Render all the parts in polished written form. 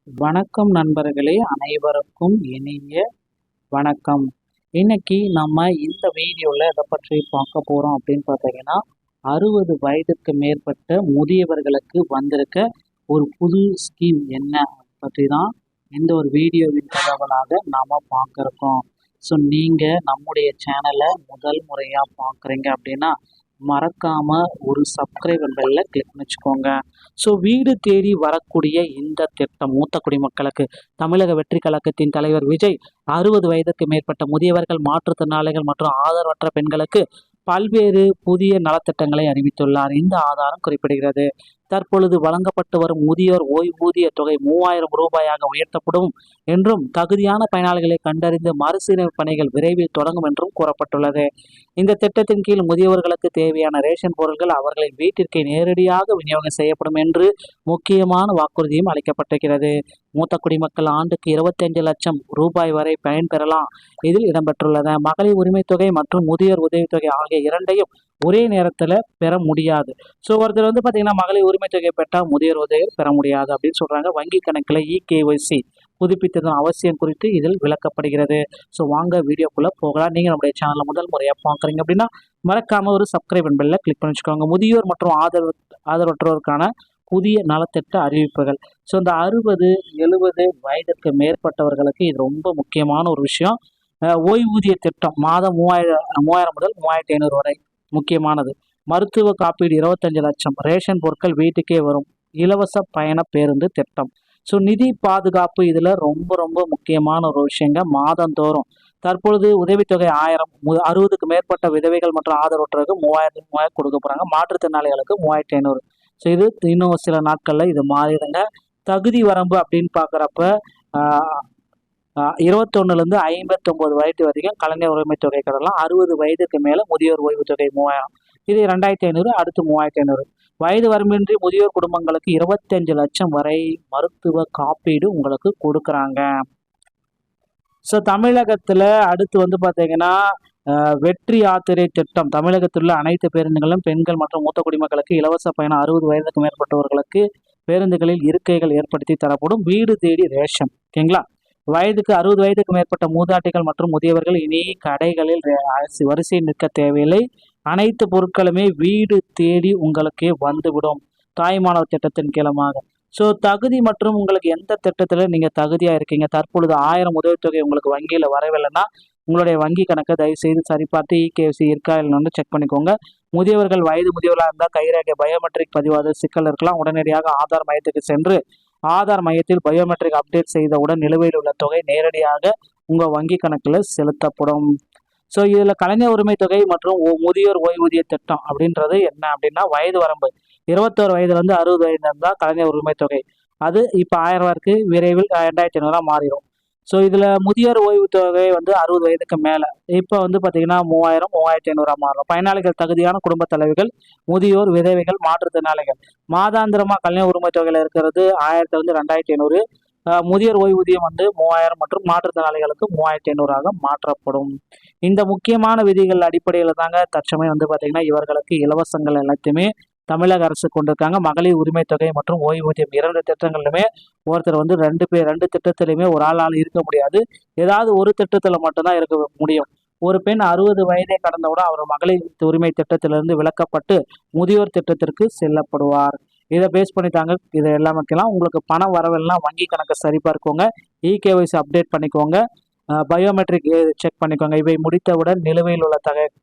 வணக்கம் நண்பர்களே, அனைவருக்கும் இனிய வணக்கம். இன்னைக்கு நம்ம இந்த வீடியோவில் எதை பற்றி பார்க்க போகிறோம் அப்படின்னு பார்த்தீங்கன்னா, 60 வயதுக்கு மேற்பட்ட முதியவர்களுக்கு வந்திருக்க ஒரு புது ஸ்கீம் என்ன பற்றி தான் இந்த ஒரு வீடியோவின் தகவலாக நாம் பார்க்குறோம். ஸோ நீங்கள் நம்முடைய சேனலை முதல் முறையாக பார்க்குறீங்க அப்படின்னா மறக்காமல் ஒரு சப்ஸ்கிரைபர் பெல்ல கிளிக் பண்ணிச்சுக்கோங்க. ஸோ வீடு தேடி வரக்கூடிய இந்த திட்டம் மூத்த குடிமக்களுக்கு தமிழக வெற்றி கழகத்தின் தலைவர் விஜய் 60 வயதுக்கு மேற்பட்ட முதியவர்கள், மாற்றுத்திறனாளிகள் மற்றும் ஆதரவற்ற பெண்களுக்கு பல்வேறு புதிய நலத்திட்டங்களை அறிவித்துள்ளார். இந்த ஆதாரம் குறிப்பிடுகிறது, தற்பொழுது வழங்கப்பட்டு வரும் முதியோர் ஓய்வூதிய தொகை 3000 ரூபாயாக உயர்த்தப்படும் என்றும் தகுதியான பயனாளிகளை கண்டறிந்து மறுசீரமைப்பு பணிகள் விரைவில் தொடங்கும் என்றும் கூறப்பட்டுள்ளது. இந்த திட்டத்தின் கீழ் முதியவர்களுக்கு தேவையான ரேஷன் பொருட்கள் அவர்களின் வீட்டிற்கு நேரடியாக விநியோகம் செய்யப்படும் என்று முக்கியமான வாக்குறுதியும் அளிக்கப்பட்டிருக்கிறது. மூத்த குடிமக்கள் ஆண்டுக்கு 25 லட்சம் ரூபாய் வரை பயன்பெறலாம். இதில் இடம்பெற்றுள்ளது, மகளிர் உரிமை தொகை மற்றும் முதியோர் உதவித்தொகை ஆகிய இரண்டையும் ஒரே நேரத்தில் பெற முடியாது. ஸோ ஒருத்தர் பார்த்தீங்கன்னா மகளிர் உரிமை தொகை பெற்றால் முதியோர் உதவி பெற முடியாது அப்படின்னு சொல்கிறாங்க. வங்கி கணக்கில் இகேஒய்சி புதுப்பித்ததன் அவசியம் குறித்து இதில் விளக்கப்படுகிறது. ஸோ வாங்க வீடியோக்குள்ளே போகலாம். நீங்கள் நம்முடைய சேனலில் முதல் முறையாக பார்க்குறீங்க அப்படின்னா மறக்காமல் ஒரு சப்ஸ்கிரைப் பெல்ல கிளிக் பண்ணி வச்சுக்கோங்க. முதியோர் மற்றும் ஆதரவற்றோருக்கான புதிய நலத்திட்ட அறிவிப்புகள். ஸோ இந்த 60-70 வயதுக்கு மேற்பட்டவர்களுக்கு இது ரொம்ப முக்கியமான ஒரு விஷயம். ஓய்வூதிய திட்டம் மாதம் 3000 முதல் 3500 வரை முக்கியமானது. மருத்துவ காப்பீடு 25 லட்சம், ரேஷன் பொருட்கள் வீட்டுக்கே வரும், இலவச பயண பேருந்து திட்டம். ஸோ நிதி பாதுகாப்பு இதில் ரொம்ப ரொம்ப முக்கியமான ஒரு விஷயங்க. மாதந்தோறும் தற்பொழுது உதவித்தொகை 1000, 60க்கு மேற்பட்ட விதவைகள் மற்றும் ஆதரவற்றவருக்கு 3000 கொடுக்க போகிறாங்க. மாற்றுத்திறனாளிகளுக்கு 3500. ஸோ இது இன்னும் சில நாட்களில் இது மாறிடுங்க. தகுதி வரம்பு அப்படின்னு பார்க்குறப்ப 21லேருந்து 59 வயது வரைக்கும் கலைஞர் உரிமை தொகை கடலாம். 60 வயதுக்கு மேலே முதியோர் ஓய்வு தொகை 3000, இது 2500, அடுத்து 3500. வயது வரம்பின்றி முதியோர் குடும்பங்களுக்கு 25 லட்சம் வரை மருத்துவ காப்பீடு உங்களுக்கு கொடுக்குறாங்க. ஸோ தமிழகத்தில் அடுத்து பார்த்தீங்கன்னா வெற்றி யாத்திரை திட்டம். தமிழகத்தில் உள்ள அனைத்து பேருந்துகளும் பெண்கள் மற்றும் மூத்த குடிமக்களுக்கு இலவச பயணம். 60 வயதுக்கு மேற்பட்டவர்களுக்கு பேருந்துகளில் இருக்கைகள் ஏற்படுத்தி தரப்படும். வீடு தேடி ரேஷன். ஓகேங்களா? 60 வயதுக்கு மேற்பட்ட மூதாட்டிகள் மற்றும் முதியவர்கள் இனி கடைகளில் வரிசை நிற்க தேவையில்லை. அனைத்து பொருட்களுமே வீடு தேடி உங்களுக்கே வந்துவிடும். தாய்மானவர் திட்டத்தின் கீழமாக. ஸோ தகுதி மற்றும் உங்களுக்கு எந்த திட்டத்தில் நீங்கள் தகுதியாக இருக்கீங்க, தற்பொழுது 1000 உதவித்தொகை உங்களுக்கு வங்கியில் வரவில்லைன்னா உங்களுடைய வங்கி கணக்கை தயவுசெய்து சரிபார்த்து இகேஒய்சி இருக்கா இல்லைன்னு செக் பண்ணிக்கோங்க. முதியவர்கள் முதியவர்களாக இருந்தால் கைரேகை பயோமெட்ரிக் பதிவாத சிக்கல் இருக்கலாம். உடனடியாக ஆதார் மையத்துக்கு சென்று ஆதார் மையத்தில் பயோமெட்ரிக் அப்டேட் செய்தவுடன் நிலுவையில் உள்ள தொகை நேரடியாக உங்கள் வங்கி கணக்கில் செலுத்தப்படும். ஸோ இதில் கலைஞர் உரிமை தொகை மற்றும் முதியோர் ஓய்வூதிய திட்டம் அப்படின்றது என்ன அப்படின்னா, வயது வரம்பு 21 வயதுலேருந்து 60 வயது இருந்தால் கலைஞர் உரிமை தொகை அது இப்போ 1000 ரூபாய்க்கு விரைவில் 2500 மாறிடும். ஸோ இதில் முதியோர் ஓய்வு தொகை 60 வயதுக்கு மேலே இப்போ பார்த்தீங்கன்னா 3000, 3500 மாறும். பயனாளிகள் தகுதியான குடும்ப தலைவிகள், முதியோர், விதவைகள், மாற்றுத்திறனாளிகள். மாதாந்திரமாக கலைஞர் உரிமை தொகையில் இருக்கிறது 1000லேருந்து 2500. முதியோர் ஓய்வூதியம் 3000 மற்றும் மாற்றுத்திறனாளிகளுக்கு 3500 மாற்றப்படும். இந்த முக்கியமான விதிகள் அடிப்படையில் தாங்க தற்சமயம் பார்த்தீங்கன்னா இவர்களுக்கு இலவசங்கள் எல்லாத்தையுமே தமிழக அரசு கொண்டிருக்காங்க. மகளிர் உரிமை தொகை மற்றும் ஓய்வூதியம் 2 திட்டங்களிலுமே ஒருத்தர் 2 திட்டத்திலுமே ஒரு ஆளால் இருக்க முடியாது. ஏதாவது ஒரு திட்டத்தில் மட்டும்தான் இருக்க முடியும். ஒரு பெண் 60 வயதை கடந்தவுடன் அவர் மகளிர் உரிமை திட்டத்திலிருந்து விலக்கப்பட்டு முதியோர் திட்டத்திற்கு செல்லப்படுவார். இதை பேஸ் பண்ணிட்டாங்க. இதை எல்லாம் வைக்கலாம். உங்களுக்கு பணம் வரவில்லைனா வங்கி கணக்கை சரிபார்க்கோங்க, இகேஒய்சி அப்டேட் பண்ணிக்கோங்க, பயோமெட்ரிக் செக் பண்ணிக்கோங்க. இவை முடித்தவுடன் நிலுவையில் உள்ள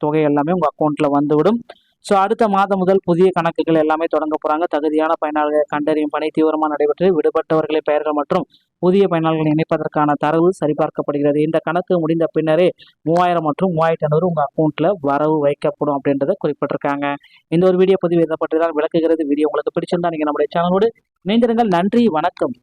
தொகை எல்லாமே உங்கள் அக்கௌண்ட்டில் வந்துவிடும். ஸோ அடுத்த மாதம் முதல் புதிய கணக்குகள் எல்லாமே தொடங்க போகிறாங்க. தகுதியான பயனாளர்களை கண்டறியும் பணி தீவிரமாக நடைபெற்று விடுபட்டவர்களை பெயர்கள் மற்றும் புதிய பயனாளர்களை இணைப்பதற்கான தரவு சரிபார்க்கப்படுகிறது. இந்த கணக்கு முடிந்த பின்னரே 3000 மற்றும் 3500 உங்கள் அக்கௌண்ட்டில் வரவு வைக்கப்படும் அப்படின்றத குறிப்பிட்டிருக்காங்க. இந்த ஒரு வீடியோ பதிவு இதை பற்றி தான் விளக்குகிறது. வீடியோ உங்களுக்கு பிடிச்சிருந்தா நீங்கள் நம்முடைய சேனலோடு இணைந்திருங்கள். நன்றி, வணக்கம்.